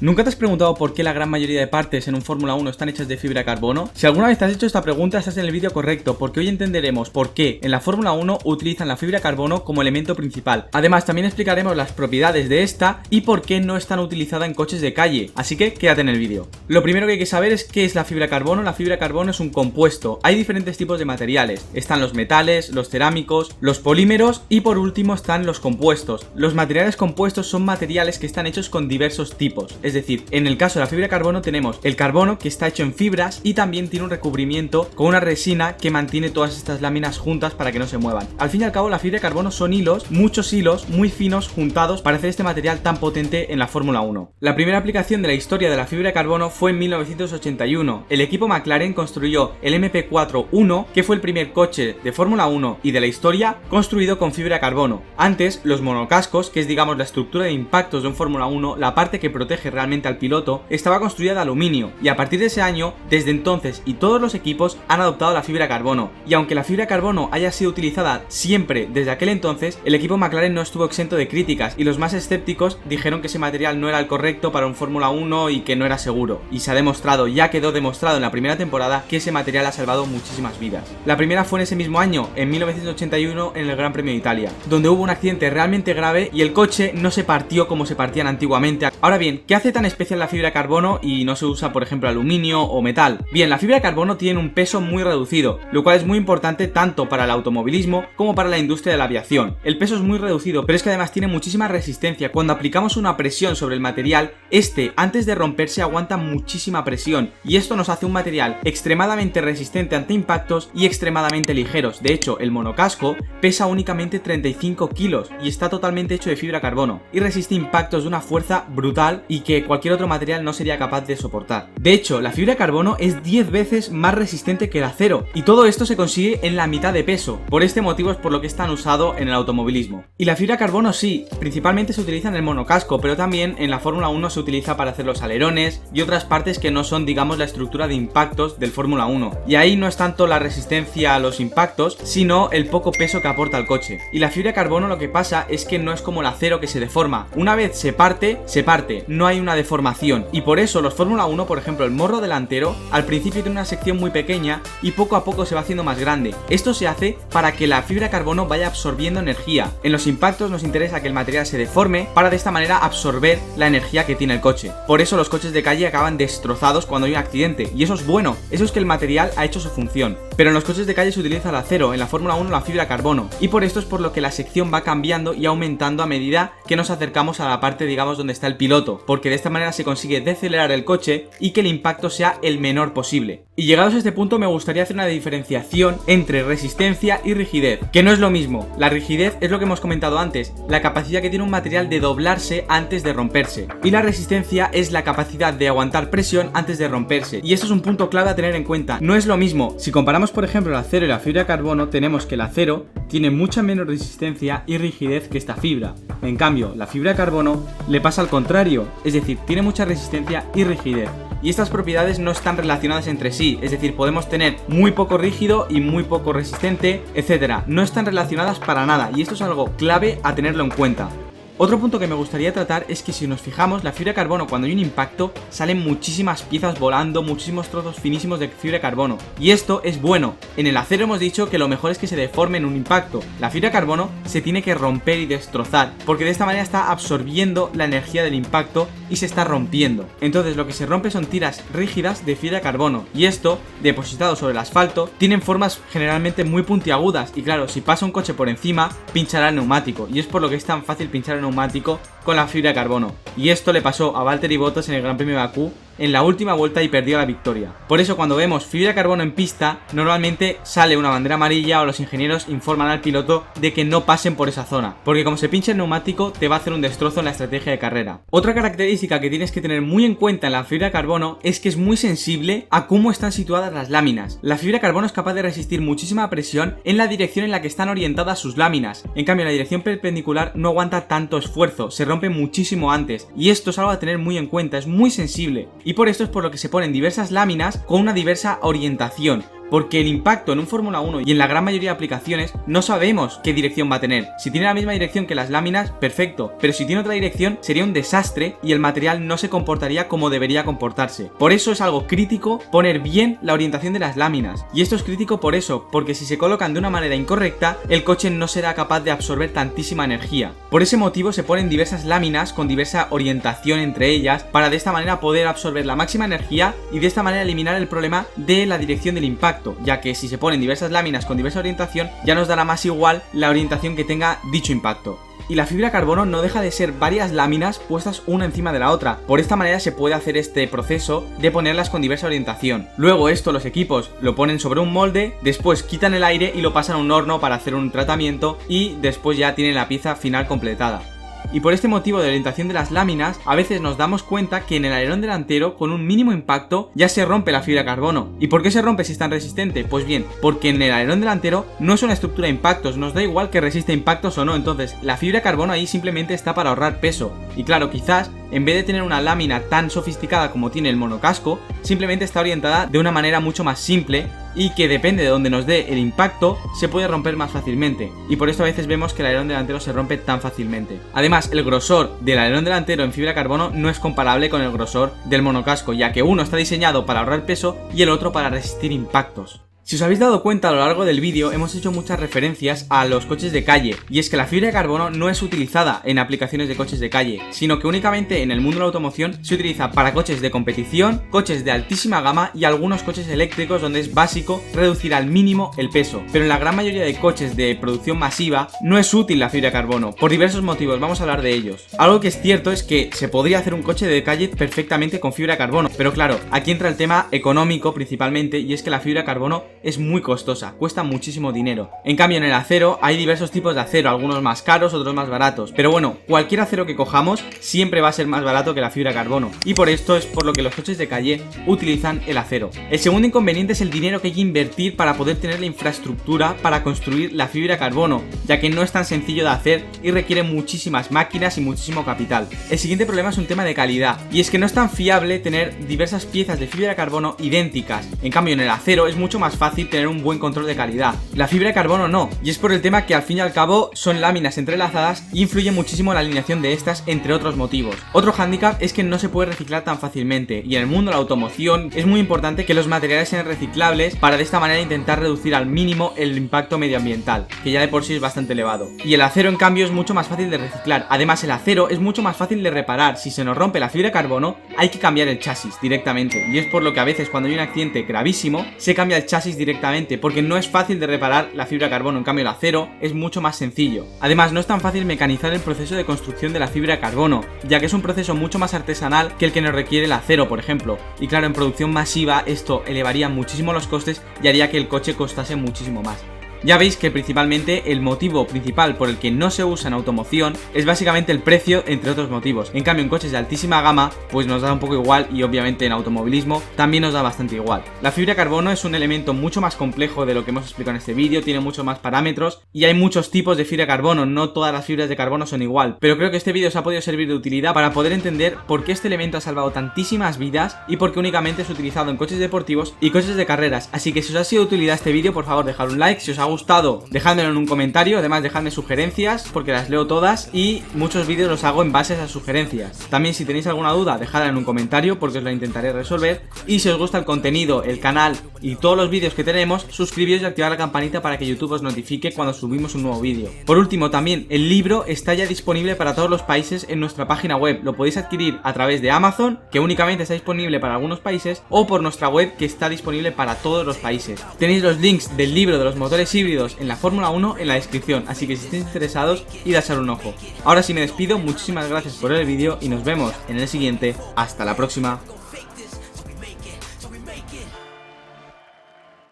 ¿Nunca te has preguntado por qué la gran mayoría de partes en un Fórmula 1 están hechas de fibra de carbono? Si alguna vez te has hecho esta pregunta, estás en el vídeo correcto, porque hoy entenderemos por qué en la Fórmula 1 utilizan la fibra de carbono como elemento principal. Además, también explicaremos las propiedades de esta y por qué no es tan utilizada en coches de calle, así que quédate en el vídeo. Lo primero que hay que saber es qué es la fibra de carbono. La fibra de carbono es un compuesto. Hay diferentes tipos de materiales. Están los metales, los cerámicos, los polímeros y por último están los compuestos. Los materiales compuestos son materiales que están hechos con diversos tipos. Es decir, en el caso de la fibra de carbono tenemos el carbono, que está hecho en fibras y también tiene un recubrimiento con una resina que mantiene todas estas láminas juntas para que no se muevan. Al fin y al cabo, la fibra de carbono son hilos, muchos hilos muy finos juntados para hacer este material tan potente en la Fórmula 1. La primera aplicación de la historia de la fibra de carbono fue en 1981. El equipo McLaren construyó el MP4-1, que fue el primer coche de Fórmula 1 y de la historia construido con fibra de carbono. Antes, los monocascos, que es digamos la estructura de impactos de un Fórmula 1, la parte que protege realmente al piloto, estaba construida de aluminio, y a partir de ese año, desde entonces y todos los equipos han adoptado la fibra de carbono. Y aunque la fibra de carbono haya sido utilizada siempre desde aquel entonces, el equipo McLaren no estuvo exento de críticas y los más escépticos dijeron que ese material no era el correcto para un Fórmula 1 y que no era seguro. Y se ha demostrado, ya quedó demostrado en la primera temporada, que ese material ha salvado muchísimas vidas. La primera fue en ese mismo año, en 1981, en el Gran Premio de Italia, donde hubo un accidente realmente grave y el coche no se partió como se partían antiguamente. Ahora bien, ¿qué hace tan especial la fibra de carbono y no se usa, por ejemplo, aluminio o metal? Bien, la fibra de carbono tiene un peso muy reducido, lo cual es muy importante tanto para el automovilismo como para la industria de la aviación. El peso es muy reducido, pero es que además tiene muchísima resistencia. Cuando aplicamos una presión sobre el material, antes de romperse aguanta muchísima presión, y esto nos hace un material extremadamente resistente ante impactos y extremadamente ligeros. De hecho, el monocasco pesa únicamente 35 kilos y está totalmente hecho de fibra de carbono y resiste impactos de una fuerza brutal y que cualquier otro material no sería capaz de soportar. De hecho, la fibra de carbono es 10 veces más resistente que el acero, y todo esto se consigue en la mitad de peso. Por este motivo es por lo que es tan usado en el automovilismo. Y la fibra de carbono sí, principalmente se utiliza en el monocasco, pero también en la Fórmula 1 se utiliza para hacer los alerones y otras partes que no son, digamos, la estructura de impactos del Fórmula 1. Y ahí no es tanto la resistencia a los impactos, sino el poco peso que aporta el coche. Y la fibra de carbono lo que pasa es que no es como el acero, que se deforma. Una vez se parte, no hay una deformación. Y por eso los Fórmula 1, por ejemplo, el morro delantero, al principio tiene una sección muy pequeña y poco a poco se va haciendo más grande. Esto se hace para que la fibra de carbono vaya absorbiendo energía. En los impactos nos interesa que el material se deforme para de esta manera absorber la energía que tiene el coche. Por eso los coches de calle acaban destrozados cuando hay un accidente, y eso es bueno, eso es que el material ha hecho su función. Pero en los coches de calle se utiliza el acero, en la Fórmula 1 la fibra de carbono, y por esto es por lo que la sección va cambiando y aumentando a medida que nos acercamos a la parte, digamos, donde está el piloto, porque de esta manera se consigue decelerar el coche y que el impacto sea el menor posible. Y llegados a este punto me gustaría hacer una diferenciación entre resistencia y rigidez, que no es lo mismo. La rigidez es lo que hemos comentado antes, la capacidad que tiene un material de doblarse antes de romperse, y la resistencia es la capacidad de aguantar presión antes de romperse, y esto es un punto clave a tener en cuenta. No es lo mismo. Si comparamos por ejemplo el acero y la fibra de carbono, tenemos que el acero tiene mucha menos resistencia y rigidez que esta fibra. En cambio, la fibra de carbono le pasa al contrario, es decir, tiene mucha resistencia y rigidez. Y estas propiedades no están relacionadas entre sí, es decir, podemos tener muy poco rígido y muy poco resistente, etc. No están relacionadas para nada, y esto es algo clave a tenerlo en cuenta. Otro punto que me gustaría tratar es que si nos fijamos, la fibra de carbono, cuando hay un impacto, salen muchísimas piezas volando, muchísimos trozos finísimos de fibra de carbono, y esto es bueno. En el acero hemos dicho que lo mejor es que se deforme en un impacto. La fibra de carbono se tiene que romper y destrozar, porque de esta manera está absorbiendo la energía del impacto y se está rompiendo. Entonces lo que se rompe son tiras rígidas de fibra de carbono, y esto, depositado sobre el asfalto, tienen formas generalmente muy puntiagudas, y claro, si pasa un coche por encima, pinchará el neumático, y es por lo que es tan fácil pinchar el neumático con la fibra de carbono. Y esto le pasó a Valtteri Bottas en el Gran Premio de Bakú en la última vuelta y perdió la victoria. Por eso cuando vemos fibra de carbono en pista, normalmente sale una bandera amarilla o los ingenieros informan al piloto de que no pasen por esa zona, porque como se pincha el neumático te va a hacer un destrozo en la estrategia de carrera. Otra característica que tienes que tener muy en cuenta en la fibra de carbono es que es muy sensible a cómo están situadas las láminas. La fibra de carbono es capaz de resistir muchísima presión en la dirección en la que están orientadas sus láminas. En cambio, la dirección perpendicular no aguanta tanto esfuerzo, se rompe muchísimo antes, y esto es algo a tener muy en cuenta, es muy sensible. Y por esto es por lo que se ponen diversas láminas con una diversa orientación. porque el impacto en un Fórmula 1 y en la gran mayoría de aplicaciones no sabemos qué dirección va a tener. Si tiene la misma dirección que las láminas, perfecto, pero si tiene otra dirección sería un desastre y el material no se comportaría como debería comportarse. Por eso es algo crítico poner bien la orientación de las láminas, y esto es crítico por eso, porque si se colocan de una manera incorrecta, el coche no será capaz de absorber tantísima energía. Por ese motivo se ponen diversas láminas con diversa orientación entre ellas, para de esta manera poder absorber la máxima energía y de esta manera eliminar el problema de la dirección del impacto, ya que si se ponen diversas láminas con diversa orientación, ya nos dará más igual la orientación que tenga dicho impacto. Y la fibra de carbono no deja de ser varias láminas puestas una encima de la otra. Por esta manera se puede hacer este proceso de ponerlas con diversa orientación. Luego esto los equipos lo ponen sobre un molde, después quitan el aire y lo pasan a un horno para hacer un tratamiento y después ya tienen la pieza final completada. Y por este motivo de orientación de las láminas, a veces nos damos cuenta que en el alerón delantero, con un mínimo impacto, ya se rompe la fibra de carbono. ¿Y por qué se rompe si es tan resistente? Pues bien, porque en el alerón delantero no es una estructura de impactos, nos da igual que resista impactos o no, entonces la fibra de carbono ahí simplemente está para ahorrar peso. Y claro, quizás, en vez de tener una lámina tan sofisticada como tiene el monocasco, simplemente está orientada de una manera mucho más simple, y que depende de donde nos dé el impacto, se puede romper más fácilmente, y por esto a veces vemos que el alerón delantero se rompe tan fácilmente. Además, el grosor del alerón delantero en fibra de carbono no es comparable con el grosor del monocasco, ya que uno está diseñado para ahorrar peso y el otro para resistir impactos. Si os habéis dado cuenta a lo largo del vídeo, hemos hecho muchas referencias a los coches de calle, y es que la fibra de carbono no es utilizada en aplicaciones de coches de calle, sino que únicamente en el mundo de la automoción se utiliza para coches de competición, coches de altísima gama y algunos coches eléctricos donde es básico reducir al mínimo el peso. Pero en la gran mayoría de coches de producción masiva no es útil la fibra de carbono, por diversos motivos, vamos a hablar de ellos. Algo que es cierto es que se podría hacer un coche de calle perfectamente con fibra de carbono, pero claro, aquí entra el tema económico principalmente, y es que la fibra de carbono es muy costosa, cuesta muchísimo dinero. En cambio en el acero hay diversos tipos de acero, algunos más caros, otros más baratos, pero bueno, cualquier acero que cojamos siempre va a ser más barato que la fibra de carbono, y por esto es por lo que los coches de calle utilizan el acero. El segundo inconveniente es el dinero que hay que invertir para poder tener la infraestructura para construir la fibra de carbono, ya que no es tan sencillo de hacer y requiere muchísimas máquinas y muchísimo capital. El siguiente problema es un tema de calidad, y es que no es tan fiable tener diversas piezas de fibra de carbono idénticas. En cambio en el acero es mucho más fácil tener un buen control de calidad. La fibra de carbono no, y es por el tema que al fin y al cabo son láminas entrelazadas y influye muchísimo la alineación de estas, entre otros motivos. Otro hándicap es que no se puede reciclar tan fácilmente, y en el mundo de la automoción es muy importante que los materiales sean reciclables para de esta manera intentar reducir al mínimo el impacto medioambiental, que ya de por sí es bastante elevado. Y el acero en cambio es mucho más fácil de reciclar. Además el acero es mucho más fácil de reparar. Si se nos rompe la fibra de carbono hay que cambiar el chasis directamente, y es por lo que a veces cuando hay un accidente gravísimo se cambia el chasis directamente, porque no es fácil de reparar la fibra de carbono. En cambio el acero es mucho más sencillo. Además no es tan fácil mecanizar el proceso de construcción de la fibra de carbono, ya que es un proceso mucho más artesanal que el que nos requiere el acero, por ejemplo. Y claro, en producción masiva esto elevaría muchísimo los costes y haría que el coche costase muchísimo más. Ya veis que principalmente el motivo principal por el que no se usa en automoción es básicamente el precio, entre otros motivos. En cambio en coches de altísima gama pues nos da un poco igual, y obviamente en automovilismo también nos da bastante igual. La fibra de carbono es un elemento mucho más complejo de lo que hemos explicado en este vídeo, tiene muchos más parámetros y hay muchos tipos de fibra de carbono, no todas las fibras de carbono son igual, pero creo que este vídeo os ha podido servir de utilidad para poder entender por qué este elemento ha salvado tantísimas vidas y por qué únicamente es utilizado en coches deportivos y coches de carreras. Así que si os ha sido de utilidad este vídeo, por favor dejad un like, si os ha gustado dejádmelo en un comentario, además dejadme sugerencias porque las leo todas y muchos vídeos los hago en base a esas sugerencias. También si tenéis alguna duda dejadla en un comentario porque os la intentaré resolver, y si os gusta el contenido, el canal y todos los vídeos que tenemos, suscribíos y activad la campanita para que YouTube os notifique cuando subimos un nuevo vídeo. Por último también el libro está ya disponible para todos los países en nuestra página web, lo podéis adquirir a través de Amazon, que únicamente está disponible para algunos países, o por nuestra web que está disponible para todos los países. Tenéis los links del libro de los motores híbridos en la Fórmula 1 en la descripción, así que si estáis interesados id a echar un ojo. Ahora sí me despido, muchísimas gracias por el vídeo y nos vemos en el siguiente. Hasta la próxima.